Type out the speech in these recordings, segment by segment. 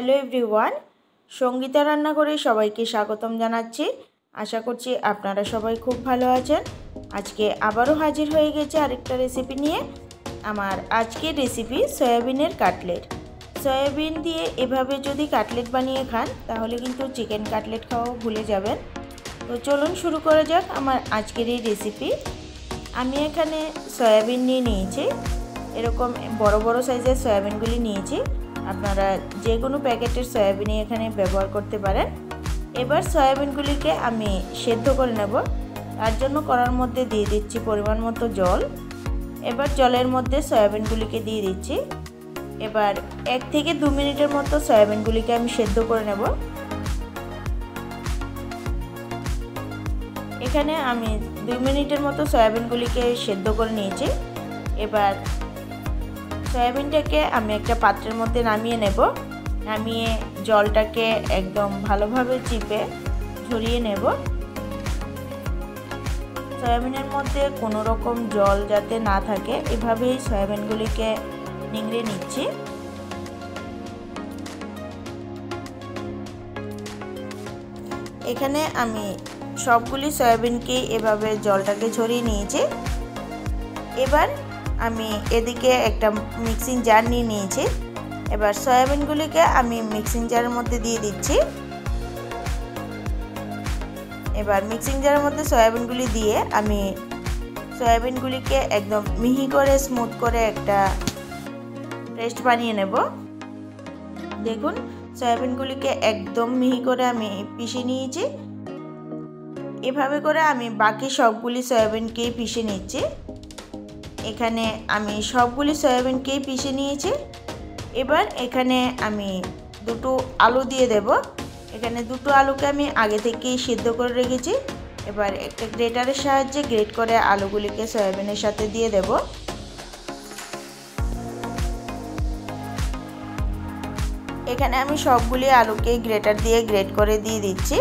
Hello everyone, Sangeeta রান্নাঘরে সবাইকে স্বাগতম জানাচ্ছি। আশা করছি আপনারা সবাই খুব ভালো আছেন। আজকে আবারও হাজির হয়ে গেছে আরেকটা রেসিপি নিয়ে। আমার আজকের রেসিপি সয়াবিনের কাটলেট। সয়াবিন দিয়ে এভাবে যদি কাটলেট বানিয়ে খান তাহলে কিন্তু চিকেন কাটলেট খাওয়াও ভুলে যাবেন। তো চলুন শুরু করা যাক আমার আজকের এই রেসিপি। আমি এখানে সয়াবিন নিয়েছি, এরকম বড় বড় সাইজের সয়াবিনগুলি নিয়েছি। আপনারা যে কোনো প্যাকেটের সয়াবিনই এখানে ব্যবহার করতে পারেন। এবার সয়াবিনগুলিকে আমি সেদ্ধ করে নেব। তার জন্য কড়ার মধ্যে দিয়ে দিচ্ছি পরিমাণ মতো জল। এবার জলের মধ্যে সয়াবিনগুলিকে দিয়ে দিচ্ছি। এবার 1 থেকে 2 মিনিটের মতো সয়াবিনগুলিকে আমি সেদ্ধ করে নেব। এখানে আমি 2 মিনিটের মতো সয়াবিনগুলিকে সেদ্ধ করে নিয়েছি। এবার সয়াবিনটাকে আমি একটা পাত্রের মধ্যে নামিয়ে নেব। নামিয়ে জলটাকে একদম ভালোভাবে চিপে ঝরিয়ে নেব। সয়াবিনের মধ্যে কোনো রকম জল যাতে না থাকে এভাবেই সয়াবিনগুলিকে নিংড়ে নিচ্ছি। এখানে আমি সবগুলি সয়াবিনকে এভাবে জলটাকে ঝরিয়ে নিয়েছি। এবার আমি এদিকে একটা মিক্সিং জার নিয়েছি। এবার সয়াবিনগুলিকে আমি মিক্সিং জারের মধ্যে দিয়ে দিচ্ছি। এবার মিক্সিং জারের মধ্যে সয়াবিনগুলি দিয়ে আমি সয়াবিনগুলিকে একদম মিহি করে স্মুথ করে একটা পেস্ট বানিয়ে নেব। দেখুন সয়াবিনগুলিকে একদম মিহি করে আমি পিষে নিয়েছি। এভাবে করে আমি বাকি সবগুলি সয়াবিনকেই পিষে নিচ্ছি। এখানে আমি সবগুলি সয়াবিনকেই পিষে নিয়েছি। এবার এখানে আমি 2টো আলু দিয়ে দেব। এখানে 2টো আলুকে আমি আগে থেকেই সিদ্ধ করে রেখেছি। এবার একটা গ্রেটারের সাহায্যে গ্রেট করে আলুগুলিকে সয়াবিনের সাথে দিয়ে দেব। এখানে আমি সবগুলি আলুকে গ্রেটার দিয়ে গ্রেট করে দিয়ে দিচ্ছি।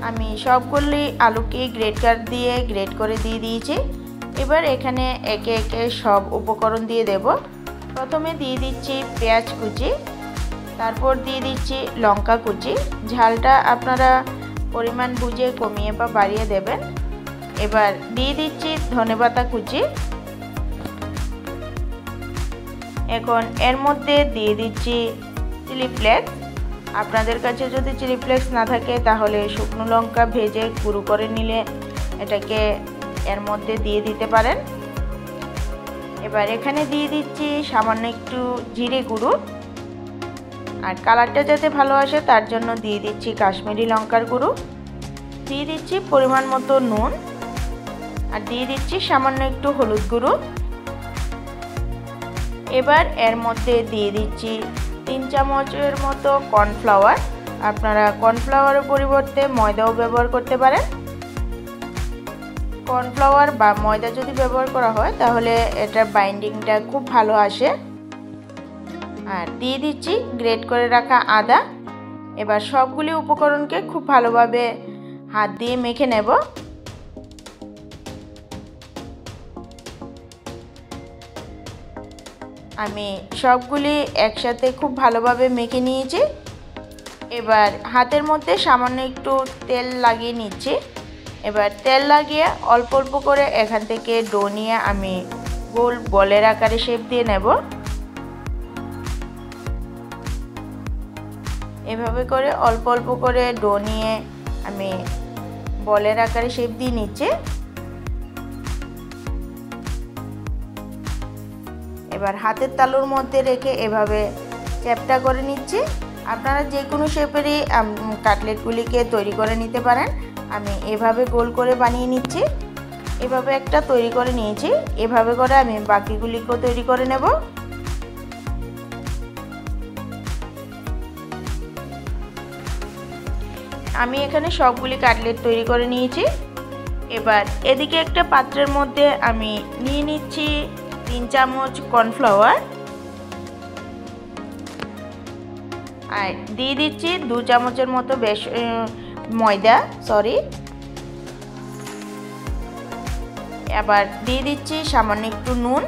আমি সবগুলি আলুকে গ্রেটার দিয়ে গ্রেট করে দিয়ে দিয়েছি। এবার এখানে একে একে সব উপকরণ দিয়ে দেব। প্রথমে দিয়ে দিচ্ছি পেঁয়াজ কুচি, তারপর দিয়ে দিচ্ছি লঙ্কা কুচি। ঝালটা আপনারা পরিমাণ বুঝে কমিয়ে বা বাড়িয়ে দেবেন। এবার দিয়ে দিচ্ছি ধনেপাতা কুচি। এখন এর মধ্যে দিয়ে দিচ্ছি চিলি ফ্লেক্স। আপনাদের কাছে যদি চিলি ফ্লেক্স না থাকে তাহলে শুকনো লঙ্কা ভেজে গুঁড়ো করে নিলে এটাকে এর মধ্যে দিয়ে দিতে পারেন। এবার এখানে দিয়ে দিচ্ছি সামান্য একটু জিরে গুঁড়ো। আর কালারটা যাতে ভালো আসে তার জন্য দিয়ে দিচ্ছি কাশ্মীরি লঙ্কার গুঁড়ো। দিয়ে দিচ্ছি পরিমাণ মতো নুন। আর দিয়ে দিচ্ছি সামান্য একটু হলুদ গুঁড়ো। এবার এর মধ্যে দিয়ে দিচ্ছি 3 চামচের মতো কর্নফ্লাওয়ার। আপনারা কর্নফ্লাওয়ারের পরিবর্তে ময়দাও ব্যবহার করতে পারেন। কর্নফ্লাওয়ার বা ময়দা যদি ব্যবহার করা হয় তাহলে এটার বাইন্ডিংটা খুব ভালো আসে। আর দিয়ে দিচ্ছি গ্রেট করে রাখা আদা। এবার সবগুলি উপকরণকে খুব ভালোভাবে হাত দিয়ে মেখে নেব। আমি সবগুলি একসাথে খুব ভালোভাবে মেখে নিয়েছি। এবার হাতের মধ্যে সামান্য একটু তেল লাগিয়ে নিচ্ছি। এবার তেল লাগিয়ে অল্প অল্প করে এখান থেকে ডো নিয়ে আমি গোল বলের আকারে শেপ দিয়ে নেব। এভাবে করে অল্প অল্প করে ডো নিয়ে আমি বলের আকারে শেপ দিয়ে নিচ্ছি। এবার হাতের তালুর মধ্যে রেখে এভাবে চ্যাপটা করে নিচ্ছি। আপনারা যে কোনো শেপেরই কাটলেটগুলিকে তৈরি করে নিতে পারেন। আমি এভাবে গোল করে বানিয়ে নিচ্ছি। এভাবে একটা তৈরি করে নিয়েছি। এভাবে করে আমি বাকিগুলিকেও তৈরি করে নেব। আমি এখানে সবগুলি কাটলেট তৈরি করে নিয়েছি। এবার এদিকে একটা পাত্রের মধ্যে আমি নিয়ে নিচ্ছি 3 চামচ কর্নফ্লাওয়ার। আর দিয়ে দিচ্ছি 2 চামচের মতো ময়দা। আবার দিয়ে দিচ্ছি সামান্য একটু নুন।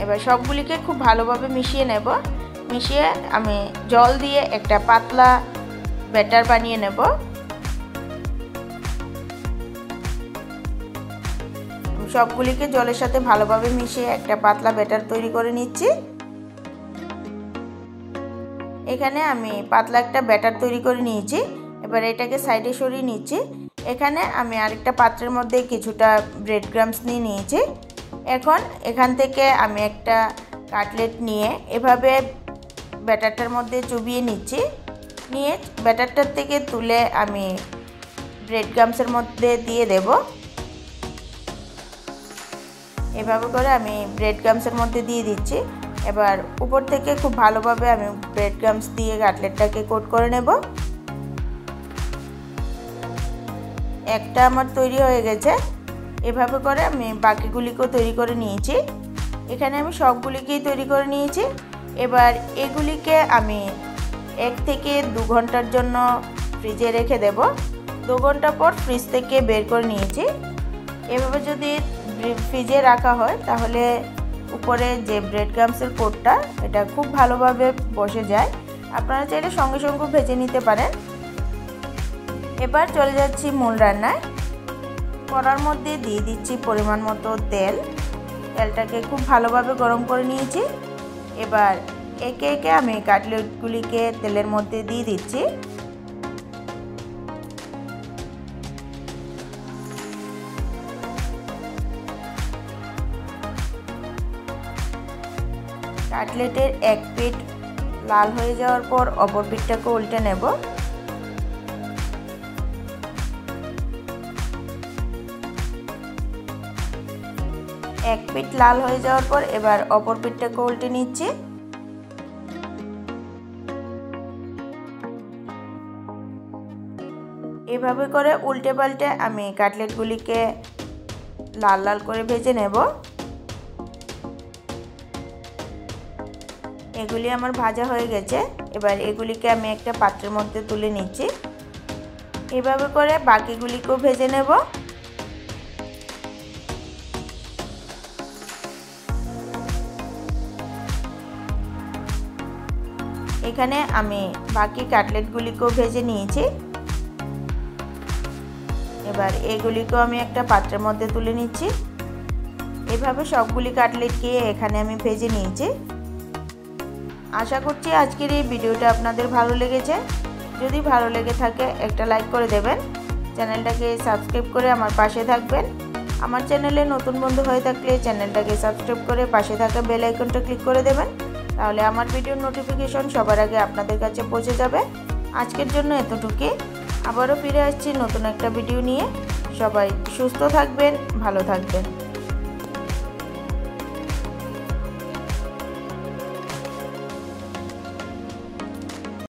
এবার সবগুলিকে খুব ভালোভাবে মিশিয়ে নেব। মিশিয়ে আমি জল দিয়ে একটা পাতলা ব্যাটার বানিয়ে নেব। সবগুলিকে জলের সাথে ভালোভাবে মিশিয়ে একটা পাতলা ব্যাটার তৈরি করে নিচ্ছি। এখানে আমি পাতলা একটা ব্যাটার তৈরি করে নিয়েছি। এবার এটাকে সাইডে সরিয়ে নিচ্ছি। এখানে আমি আরেকটা পাত্রের মধ্যে কিছুটা ব্রেড ক্রাম্বস নিয়ে নিয়েছি। এখন এখান থেকে আমি একটা কাটলেট নিয়ে এভাবে ব্যাটারটার মধ্যে চুবিয়ে নিচ্ছি। নিয়ে ব্যাটারটার থেকে তুলে আমি ব্রেড ক্রাম্বসের মধ্যে দিয়ে দেব। এভাবে করে আমি ব্রেড ক্রাম্বসের মধ্যে দিয়ে দিচ্ছি। এবার উপর থেকে খুব ভালোভাবে আমি ব্রেড ক্রাম্বস দিয়ে কাটলেটটাকে কোট করে নেব। একটা আমার তৈরি হয়ে গেছে। এভাবে করে আমি বাকিগুলিকেও তৈরি করে নিয়েছি। এখানে আমি সবগুলিকেই তৈরি করে নিয়েছি। এবার এগুলিকে আমি 1 থেকে 2 ঘন্টার জন্য ফ্রিজে রেখে দেব। 2 ঘন্টা পর ফ্রিজ থেকে বের করে নিয়েছি। এভাবে যদি ফ্রিজে রাখা হয় তাহলে উপরে যে ব্রেড ক্রাম্বসের কোটটা এটা খুব ভালোভাবে বসে যায়। আপনারা চাইলে সঙ্গে সঙ্গে ভেজে নিতে পারেন। এবার চলে যাচ্ছি মূল রান্নায়। কড়ার মধ্যে দিয়ে দিচ্ছি পরিমাণ মতো তেল। তেলটাকে খুব ভালোভাবে গরম করে নিয়েছি। এবার একে একে আমি কাটলেটগুলিকে তেলের মধ্যে দিয়ে দিচ্ছি। কাটলেটের এক পিঠ লাল হয়ে যাওয়ার পর অপর পিঠটাকে উল্টে নেব। এক পিঠ লাল হয়ে যাওয়ার পর এবার অপর পিঠটাকে উল্টে নিচ্ছি। এভাবে করে উল্টে পাল্টে আমি কাটলেটগুলিকে লাল লাল করে ভেজে নেব। এগুলি আমার ভাজা হয়ে গেছে। এবার এগুলিকে আমি একটা পাত্রের মধ্যে তুলে নিচ্ছি। এভাবে করে বাকিগুলিকেও ভেজে নেব। এখানে আমি বাকি কাটলেটগুলিকেও ভেজে নিয়েছি। এবার এগুলিকেও আমি একটা পাত্রের মধ্যে তুলে নিচ্ছি। এভাবে সবগুলি কাটলেটকে এখানে আমি ভেজে নিয়েছি। আশা করছি আজকের এই ভিডিওটা আপনাদের ভালো লেগেছে। যদি ভালো লেগে থাকে একটা লাইক করে দেবেন। চ্যানেলটাকে সাবস্ক্রাইব করে আমার পাশে থাকবেন। আমার চ্যানেলে নতুন বন্ধু হয়ে থাকলে চ্যানেলটাকে সাবস্ক্রাইব করে পাশে থাকা বেল আইকনটা ক্লিক করে দেবেন। তাহলে আমার ভিডিওর নোটিফিকেশন সবার আগে আপনাদের কাছে পৌঁছে যাবে। আজকের জন্য এতটুকুই। আবারও ফিরে আসছি নতুন একটা ভিডিও নিয়ে। সবাই সুস্থ থাকবেন, ভালো থাকবেন।